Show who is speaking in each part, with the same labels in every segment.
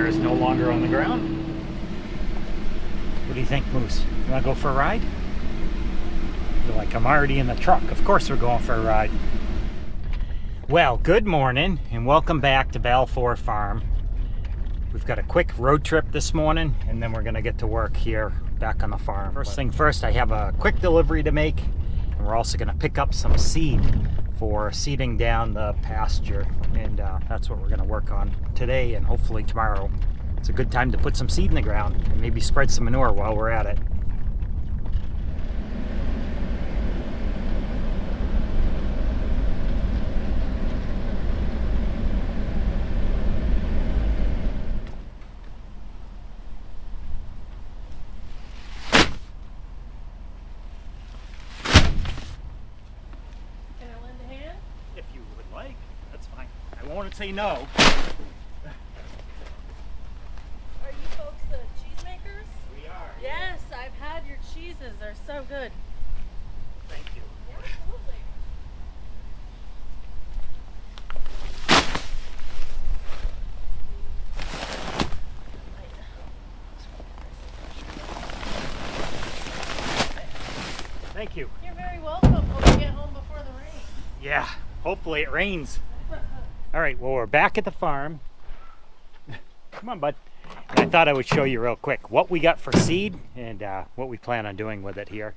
Speaker 1: manure is no longer on the ground. What do you think, Moose? You want to go for a ride? You're like, I'm already in the truck. Of course we're going for a ride. Well, good morning and welcome back to Balfour Farm. We've got a quick road trip this morning and then we're going to get to work here back on the farm. First thing first, I have a quick delivery to make, and we're also going to pick up some seed for seeding down the pasture, and that's what we're going to work on today and hopefully tomorrow. It's a good time to put some seed in the ground and maybe spread some manure while we're at it. If you would like, that's fine. I won't say no.
Speaker 2: Are you folks the cheesemakers?
Speaker 1: We are.
Speaker 2: Yes, I've had your cheeses. They're so good.
Speaker 1: Thank you.
Speaker 2: Yeah, absolutely.
Speaker 1: Thank you.
Speaker 2: You're very welcome. Hope you get home before the rain.
Speaker 1: Yeah, hopefully it rains. All right, well, we're back at the farm. Come on, bud. And I thought I would show you real quick what we got for seed and what we plan on doing with it here.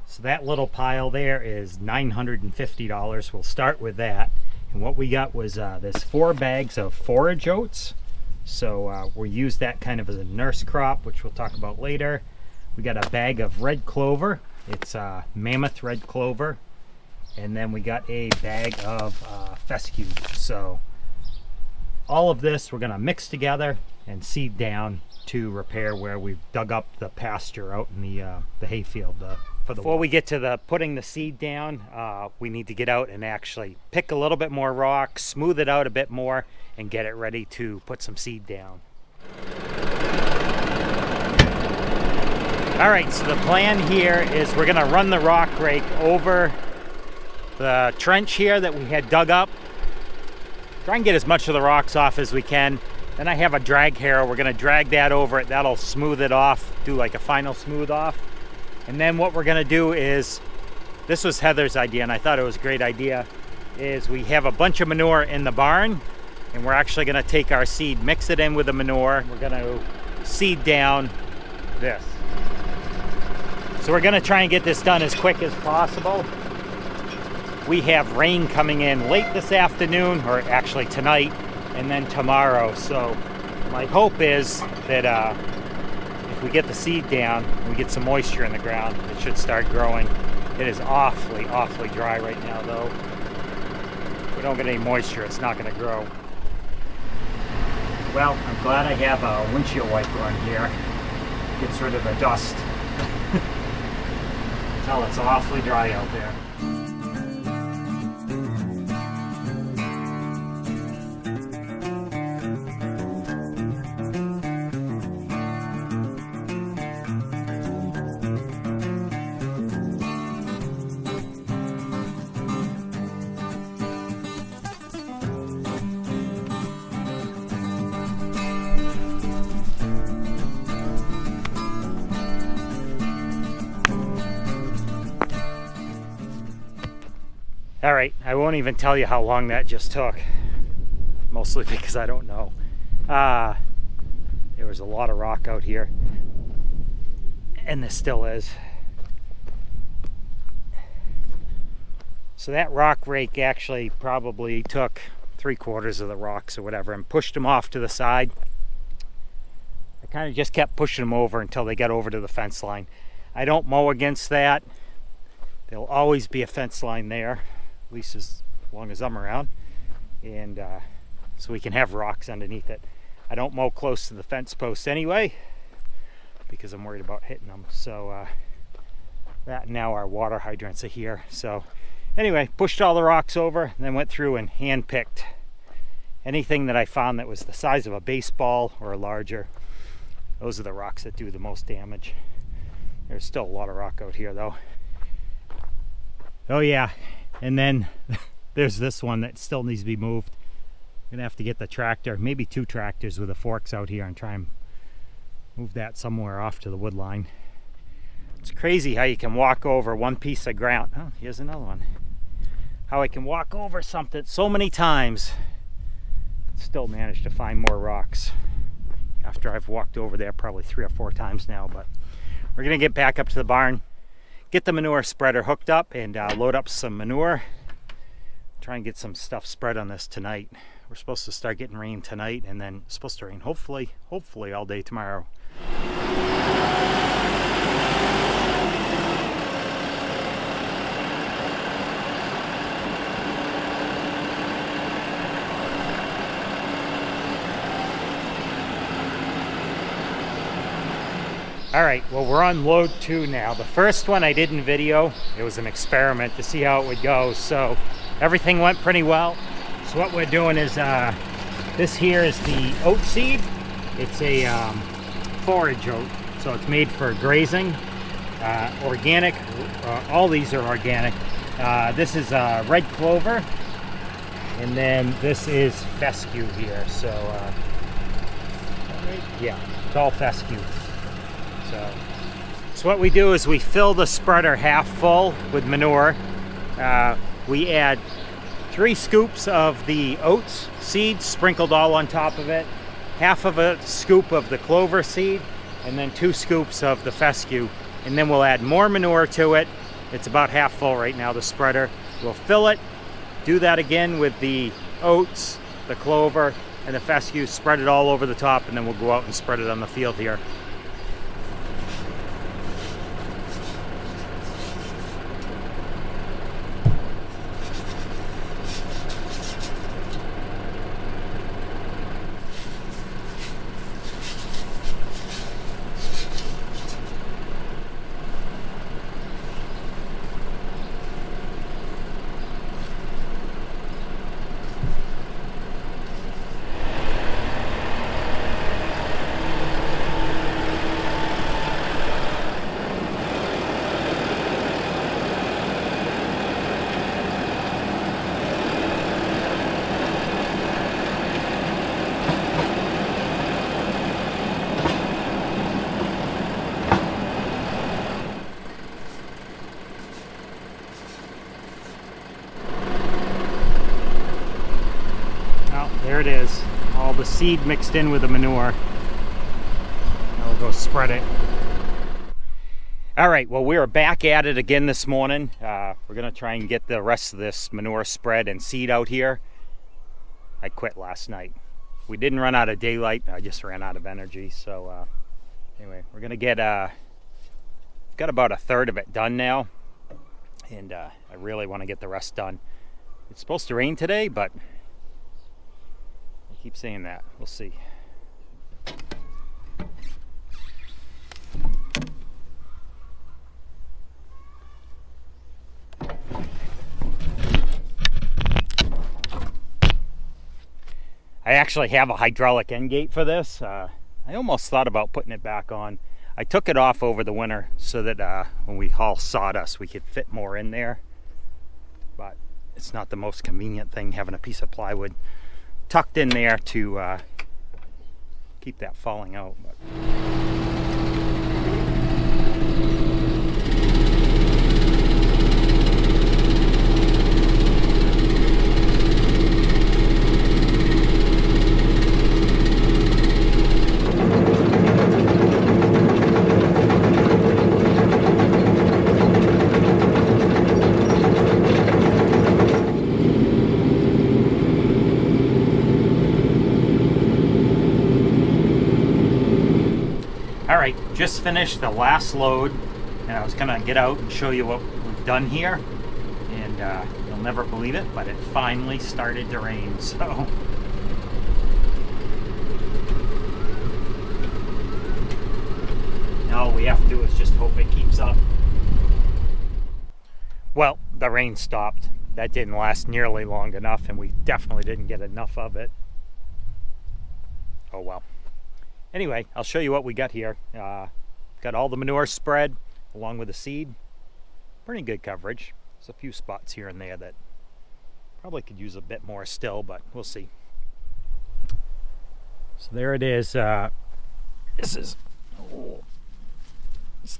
Speaker 1: So that little pile there is $950. We'll start with that. And what we got was this 4 bags of forage oats. So we'll use that kind of as a nurse crop, which we'll talk about later. We got a bag of red clover. It's mammoth red clover. And then we got a bag of fescue. So all of this we're going to mix together and seed down to repair where we've dug up the pasture out in the hayfield. Before we get to the putting the seed down, we need to get out and actually pick a little bit more rock, smooth it out a bit more, and get it ready to put some seed down. All right, so the plan here is we're going to run the rock rake over the trench here that we had dug up. Try and get as much of the rocks off as we can. Then I have a drag harrow. We're going to drag that over it. That'll smooth it off, do like a final smooth off. And then what we're going to do is, this was Heather's idea and I thought it was a great idea, is we have a bunch of manure in the barn and we're actually going to take our seed, mix it in with the manure. We're going to seed down this. So we're going to try and get this done as quick as possible. We have rain coming in late this afternoon, or actually tonight, and then tomorrow. So my hope is that if we get the seed down, we get some moisture in the ground, it should start growing. It is awfully, awfully dry right now though. If we don't get any moisture, it's not going to grow. Well, I'm glad I have a windshield wiper on here. Gets rid of the dust. Tell it's awfully dry out there. All right, I won't even tell you how long that just took, mostly because I don't know. There was a lot of rock out here, and there still is. So that rock rake actually probably took 3/4 of the rocks or whatever and pushed them off to the side. I kind of just kept pushing them over until they got over to the fence line. I don't mow against that. There'll always be a fence line there, at least as long as I'm around, and so we can have rocks underneath it. I don't mow close to the fence post anyway because I'm worried about hitting them. So that, now our water hydrants are here. So anyway, pushed all the rocks over and then went through and hand picked anything that I found that was the size of a baseball or larger. Those are the rocks that do the most damage. There's still a lot of rock out here though. Oh yeah, and then there's this one that still needs to be moved. Gonna have to get the tractor, maybe 2 tractors with the forks out here, and try and move that somewhere off to the wood line. It's crazy how you can walk over one piece of ground. Oh, here's another one. How I can walk over something so many times, still manage to find more rocks after I've walked over there probably 3 or 4 times now. But we're gonna get back up to the barn, get the manure spreader hooked up, and load up some manure. Try and get some stuff spread on this tonight. We're supposed to start getting rain tonight, and then it's supposed to rain hopefully all day tomorrow. All right, well, we're on load 2 now. The first one I did in video. It was an experiment to see how it would go. So everything went pretty well. So what we're doing is, this here is the oat seed. It's a forage oat, so it's made for grazing, organic. All these are organic. This is red clover, and then this is fescue here. So yeah, it's all fescue. So what we do is we fill the spreader half full with manure. We add 3 scoops of the oats seeds sprinkled all on top of it, half of a scoop of the clover seed, and then 2 scoops of the fescue. And then we'll add more manure to it. It's about half full right now, the spreader. We'll fill it, do that again with the oats, the clover, and the fescue, spread it all over the top, and then we'll go out and spread it on the field here. There it is, all the seed mixed in with the manure. Now we'll go spread it. All right, well, we are back at it again this morning. We're gonna try and get the rest of this manure spread and seed out here. I quit last night. We didn't run out of daylight, I just ran out of energy. So anyway, we're gonna get, got about 1/3 of it done now. And I really wanna get the rest done. It's supposed to rain today, but keep saying that. We'll see. I actually have a hydraulic end gate for this. I almost thought about putting it back on. I took it off over the winter so that when we haul sawdust we could fit more in there. But it's not the most convenient thing having a piece of plywood tucked in there to keep that falling out. But Alright, just finished the last load, and I was gonna get out and show you what we've done here, and you'll never believe it, but it finally started to rain. So now all we have to do is just hope it keeps up. Well, the rain stopped. That didn't last nearly long enough, and we definitely didn't get enough of it. Oh well. Anyway, I'll show you what we got here. Got all the manure spread along with the seed. Pretty good coverage. There's a few spots here and there that probably could use a bit more still, but we'll see. So there it is. It's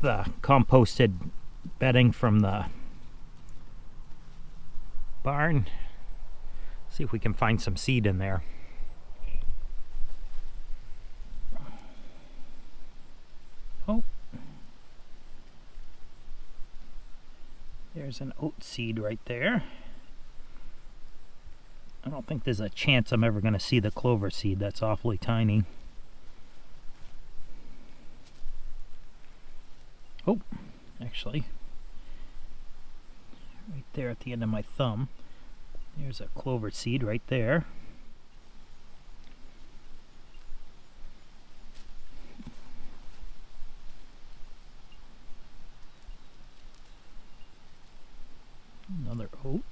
Speaker 1: the composted bedding from the barn. See if we can find some seed in there. Oh, there's an oat seed right there. I don't think there's a chance I'm ever going to see the clover seed. That's awfully tiny. Oh, actually, right there at the end of my thumb, there's a clover seed right there. Another oat.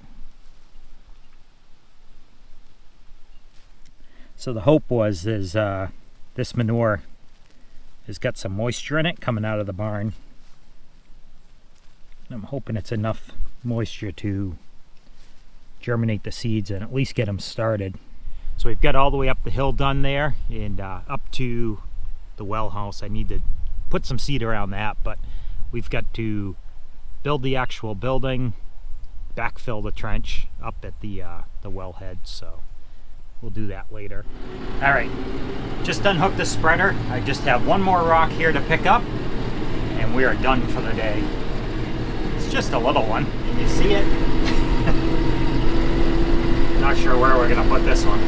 Speaker 1: So the hope was this manure has got some moisture in it coming out of the barn. I'm hoping it's enough moisture to germinate the seeds and at least get them started. So we've got all the way up the hill done there and up to the well house. I need to put some seed around that, but we've got to build the actual building, backfill the trench up at the wellhead, so we'll do that later. All right, just unhooked the spreader. I just have one more rock here to pick up and we are done for the day. It's just a little one. Can you see it? Not sure where we're gonna put this one.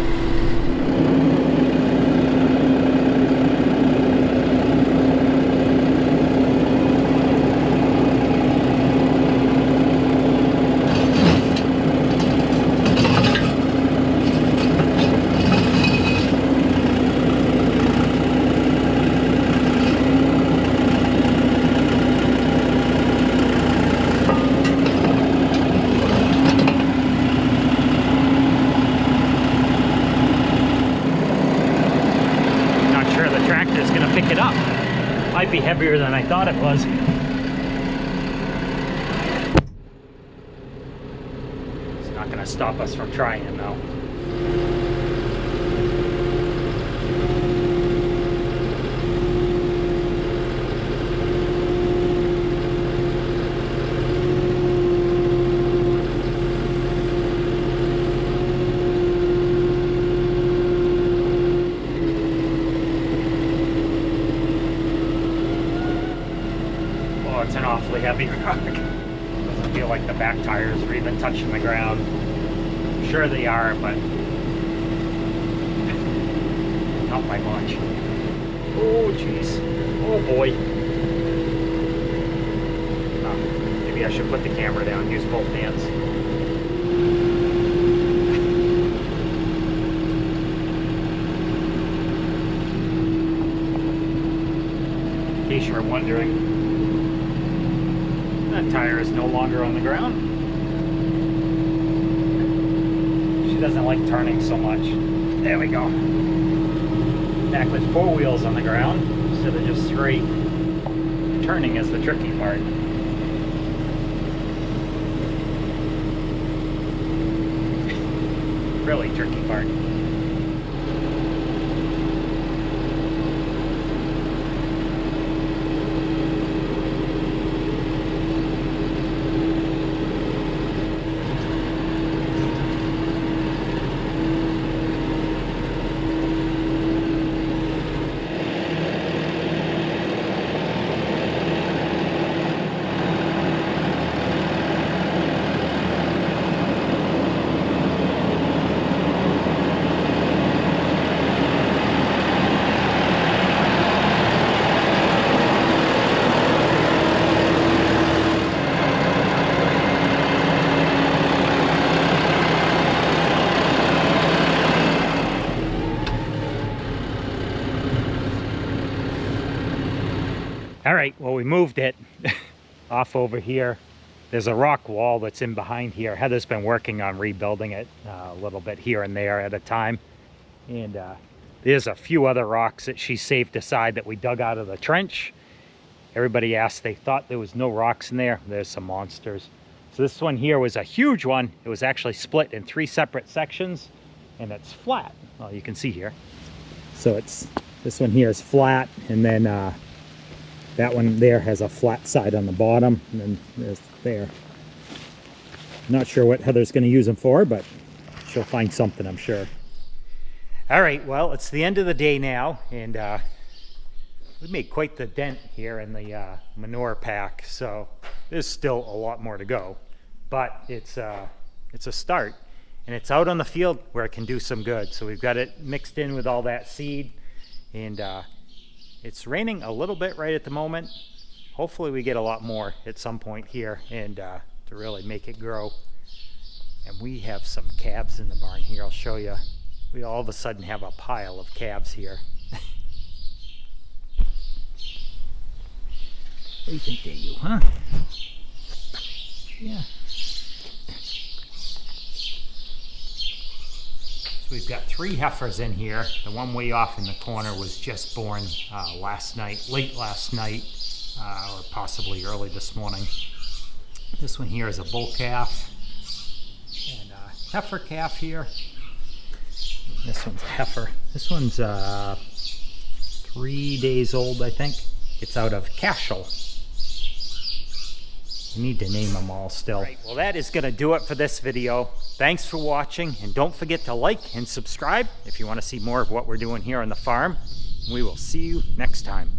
Speaker 1: Pick it up. Might be heavier than I thought it was. It's not going to stop us from trying it though. It's an awfully heavy rock. Doesn't feel like the back tires are even touching the ground. I'm sure they are, but not by much. Oh jeez. Oh boy. Oh, maybe I should put the camera down and use both hands. In case you were wondering, that tire is no longer on the ground. She doesn't like turning so much. There we go. Back with 4 wheels on the ground instead of just 3. Turning is the tricky part. Really tricky part. All right, well, we moved it off over here. There's a rock wall that's in behind here. Heather's been working on rebuilding it a little bit here and there at a time. And there's a few other rocks that she saved aside that we dug out of the trench. Everybody asked, they thought there was no rocks in there. There's some monsters. So this one here was a huge one. It was actually split in 3 separate sections and it's flat. Well, you can see here. So it's, this one here is flat, and then that one there has a flat side on the bottom, and then there's there. Not sure what Heather's going to use them for, but she'll find something, I'm sure. All right, well, it's the end of the day now, and we made quite the dent here in the manure pack, so there's still a lot more to go, but it's a start, and it's out on the field where it can do some good. So we've got it mixed in with all that seed, and it's raining a little bit right at the moment. Hopefully we get a lot more at some point here, and to really make it grow. And we have some calves in the barn here. I'll show you. We all of a sudden have a pile of calves here. What do you think they do, huh? Yeah. So we've got 3 heifers in here. The one way off in the corner was just born last night, late last night, or possibly early this morning. This one here is a bull calf, and a heifer calf here. This one's a heifer. This one's 3 days old, I think. It's out of Cashel. You need to name them all still. Right, well, that is going to do it for this video. Thanks for watching, and don't forget to like and subscribe if you want to see more of what we're doing here on the farm. We will see you next time.